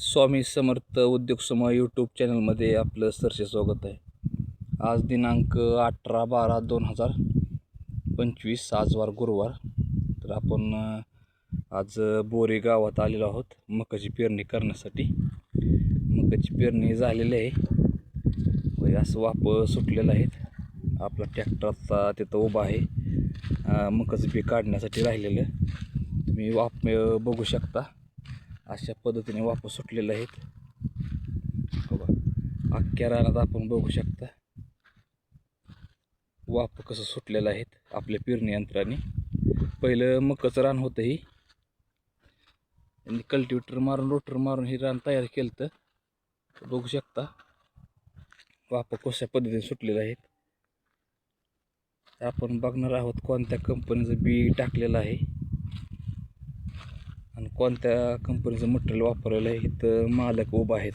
स्वामी समर्थ उद्योग समूह यूट्यूब चॅनलमध्ये आपलं सरसे स्वागत आहे. आज दिनांक 18/12/2025 आजवार गुरुवार. तर आपण आज बोरी गावात आलेलो आहोत मकाची पेरणी करण्यासाठी. मकाची पेरणी झालेली आहे व असं वाप सुटलेलं आहे. आपला ट्रॅक्टरचा तिथं उभा आहे मकाचं बी काढण्यासाठी राहिलेलं. तुम्ही वाप बघू शकता. अशा पद्धतीने वाप सुटलेले आहेत बघा. अख्ख्या रानात आपण बघू शकता वाप कसं सुटलेलं आहेत आपल्या पेरणी यंत्राने. पहिलं मकाचं रान होतं ही, त्यांनी कल्टिवेटर मारून रोटर मारून हे रान तयार केलं. तर बघू शकता वाप कशा पद्धतीने सुटलेलं आहेत. आपण बघणार आहोत कोणत्या कंपनीचं बी टाकलेलं आहे आणि कोणत्या कंपनीचं मटेरियल वापरलेलं आहे. इथं मालक उभा आहेत.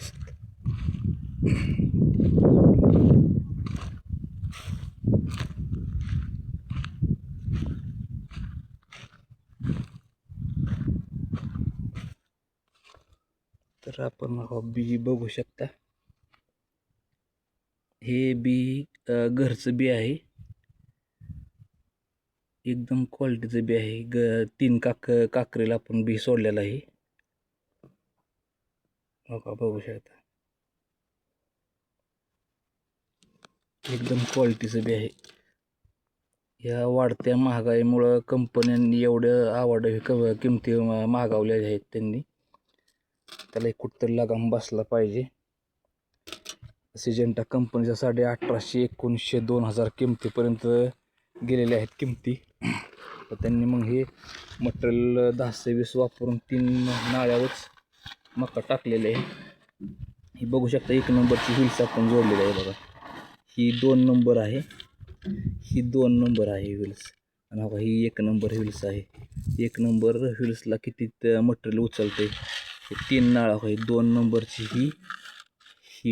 तर आपण बी बघू शकता. हे बी घरचं बी आहे, एकदम क्वालिटीचं बी आहे. 3 काकरेला आपण बी सोडलेलं आहे बघू शकता. एकदम क्वालिटीचं बी आहे. या वाढत्या महागाईमुळं कंपन्यांनी एवढं आवडे किमती मागवलेल्या आहेत त्यांनी. त्याला कुठंतरी लगाम बसला पाहिजे. सिजंटा कंपनीच्या 1800, 1900, 2000 किमतीपर्यंत गेलेल्या आहेत किमती. तर त्यांनी मग हे मटेरियल 10-20 वापरून 3 नाळ्यावरच मका टाकलेले आहे. ही बघू शकता 1 नंबरची व्हील्स आपण जोडलेली आहे बघा. ही 2 नंबर आहे, ही 2 नंबर आहे व्हील्स आणि बघा ही 1 नंबर व्हील्स आहे. 1 नंबर व्हील्सला किती मटेरियल उचलते. 3 नाळा आहे. 2 नंबरची ही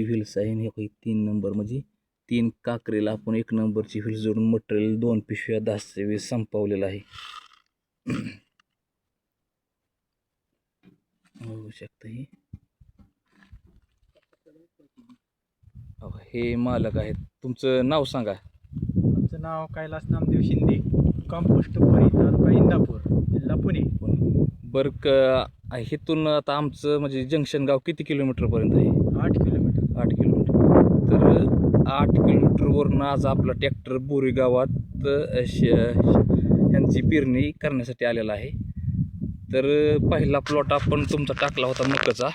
व्हील्स आहे आणि ही 3 नंबर म्हणजे 3 काकरीला आपण 1 नंबरची व्हील्स जोडून मटेरियल 2 पिशव्या 10-20 संपवलेलं आहे. बघू शकता. हे मालक आहेत. तुमचं नाव सांगा. आमचं नाव कैलास नामदेव शिंदे, कंपोस्ट बोरी, तालुका इंदापूर, जिल्हा पुणे. बरं इथून आता आमचं म्हणजे जंक्शन गाव किती किलोमीटरपर्यंत आहे? 8 किलोमीटर. 8 किलोमीटर. तर 8 किलोमीटरवरून आज आपला ट्रॅक्टर बोरी गावात यांची पेरणी करण्यासाठी आलेला आहे. तर पहिला प्लॉट आपण तुमचा टाकला होता मकाचा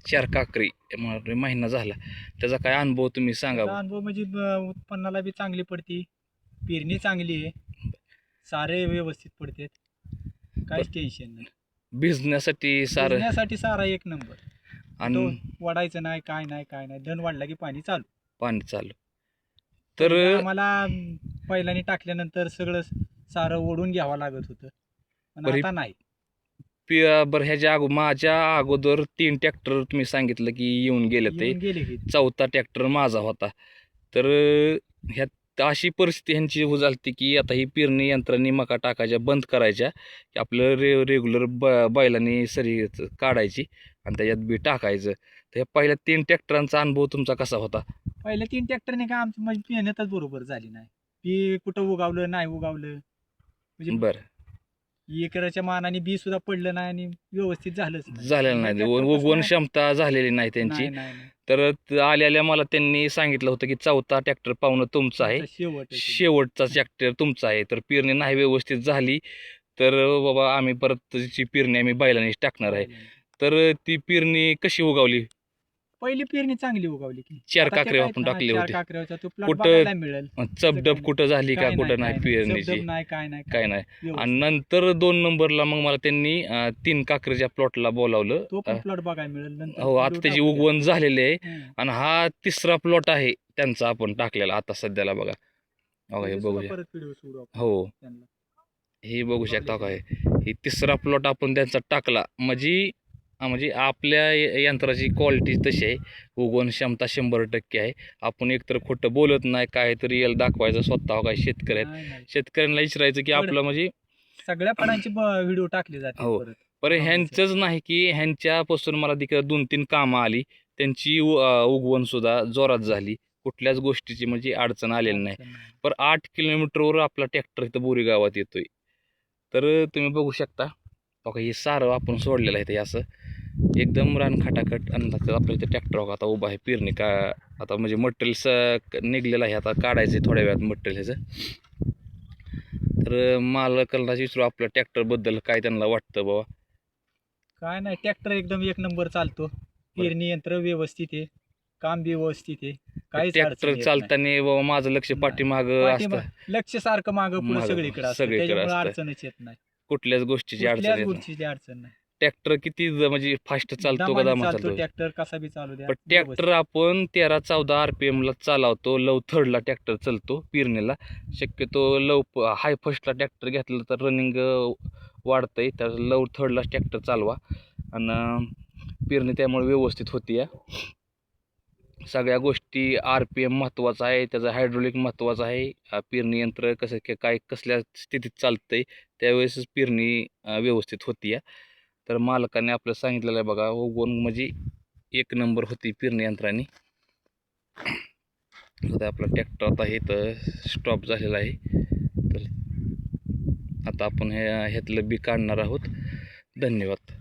4 काकरी महिना झाला. त्याचा काय अनुभव तुम्ही सांगा. अनुभव म्हणजे उत्पन्नाला बी चांगली पडते, पेरणी चांगली आहे, सारे व्यवस्थित पडते, काहीच टेन्शन नाही. भिजण्यासाठी सारा 1 नंबर. आणि वाढायचं नाही, काय नाही. धन वाढला की पाणी चालू. तर आम्हाला पहिल्याने टाकल्यानंतर सगळं सारं ओढून घ्यावं लागत होतं, पण आता नाही. बरं ह्याच्या माझ्या अगोदर 3 ट्रॅक्टर तुम्ही सांगितलं की येऊन गेले. ते गेले. 4था ट्रॅक्टर माझा होता. तर ह्यात अशी परिस्थिती ह्यांची झाली की आता ही पेरणी यंत्रांनी मका टाकायच्या बंद करायच्या की आपलं रेग्युलर बैलांनी सरी काढायची आणि त्याच्यात बी टाकायचं. तर ह्या पहिल्या 3 ट्रॅक्टरांचा अनुभव तुमचा कसा होता? पहिल्या 3 ट्रॅक्टरने काय आमची माझी मेहनतच बरोबर झाली नाही. बी कुठं उगावलं नाही म्हणजे बरं, एकराच्या मानाने बी सुद्धा पडलं नाही आणि व्यवस्थित झालंच झालेलं नाही. उगवण क्षमता झालेली नाही त्यांची. नाही. तर आल्या मला त्यांनी सांगितलं होतं की 4था ट्रॅक्टर पाहुणं तुमचा आहे, शेवटचा ट्रॅक्टर तुमचा आहे. तर पेरणी नाही व्यवस्थित झाली तर बाबा आम्ही परत त्याची पेरणी आम्ही बैलांनीच टाकणार आहे. तर ती पेरणी कशी उगावली? पहिली पेरणी चांगली उगावली की 4 काकरे आपण टाकले होते. 4 काकऱ्याचा तो प्लॉट कुठं बघायला मिळेल. चपडप कुठं झाली का कुठं नाही पेरणीची? नाही, काय काय नाही. आणि नंतर 2 नंबरला मग मला त्यांनी 3 काकरीच्या प्लॉटला बोलावलं. तो पण प्लॉट बघायला मिळेल. हो, आता त्याची उगवण झालेली आहे आणि हा 3रा प्लॉट आहे त्यांचा आपण टाकलेला आता सध्याला बघा. हे बघूया. हो, हे बघू शकता काय. ही 3रा प्लॉट आपण त्यांचा टाकला म्हणजे आपल्या यंत्राची क्वालिटी तशी आहे. उगवण क्षमता 100% आहे. आपण एकतर खोटं बोलत नाही, काय तरी रिअल दाखवायचं. स्वतः काय शेतकरी आहेत, शेतकऱ्यांना विचारायचं की आपलं म्हणजे सगळ्या फळांचे व्हिडिओ टाकले जाते. हो, बरं ह्यांचंच नाही की ह्यांच्यापासून मला तिकडं 2-3 कामं आली, त्यांची उगवण सुद्धा जोरात झाली, कुठल्याच गोष्टीची म्हणजे अडचण आलेली नाही. अडचण नाही. पर 8 किलोमीटरवर आपला ट्रॅक्टर इथं बोरी गावात येतोय. तर तुम्ही बघू शकता बघा हे सारं आपण सोडलेलं आहे ते असं एकदम रान खटाखट आणि आपल्या इथे ट्रॅक्टर आता उभा आहे पेरणी का आता म्हणजे मटेरियल निघलेलं आहे आता काढायचं आहे थोड्या वेळात मटेरियल ह्याचं. तर मालकाला विचारू आपल्या ट्रॅक्टरबद्दल काय त्यांना वाटतं बाबा. काय नाही, ट्रॅक्टर एकदम एक नंबर चालतो. पेरणी यंत्र व्यवस्थित आहे, काम बी व्यवस्थित आहे, काहीच ट्रॅक्टर अडचण येत नाही. चालताना बाबा माझं लक्ष नाही. पाठीमागं असतं, लक्ष सारखं मागं पुढे मागं सगळीकडे असतं, सगळीकडे त्याच्यामुळे असतं. अडचणच येत नाही. कुठल्याच गोष्टीची अडचण कुठल्याच येत नाही. गोष्टीची अडचण नाही. ट्रॅक्टर किती म्हणजे फास्ट चालतो का दमाने दमा चालतो चालतो. ट्रॅक्टर, कसा बी चालू द्या. पण ट्रॅक्टर आपण 13-14 RPM ला चालवतो. लव थर्डला ट्रॅक्टर चालतो पेरणीला. शक्यतो हाय फर्स्टला ट्रॅक्टर घेतलं तर रनिंग वाढतंय. तर लव थर्डला ट्रॅक्टर चालवा आणि पेरणी त्यामुळे व्यवस्थित होती या. सगळ्या गोष्टी RPM महत्त्वाचा आहे, त्याचं हायड्रोलिक महत्त्वाचं आहे. पेरणी यंत्र कसं काय कसल्या स्थितीत चालतंय त्यावेळेसच पेरणी व्यवस्थित होती या. तर मालकाने आपलं सांगितलेलं आहे बघा उगवण म्हणजे एक नंबर होती पेरणी यंत्राने. आता आपला ट्रॅक्टर आता हे तर स्टॉप झालेला आहे. तर आता आपण ह्यातलं बी काढणार आहोत. धन्यवाद.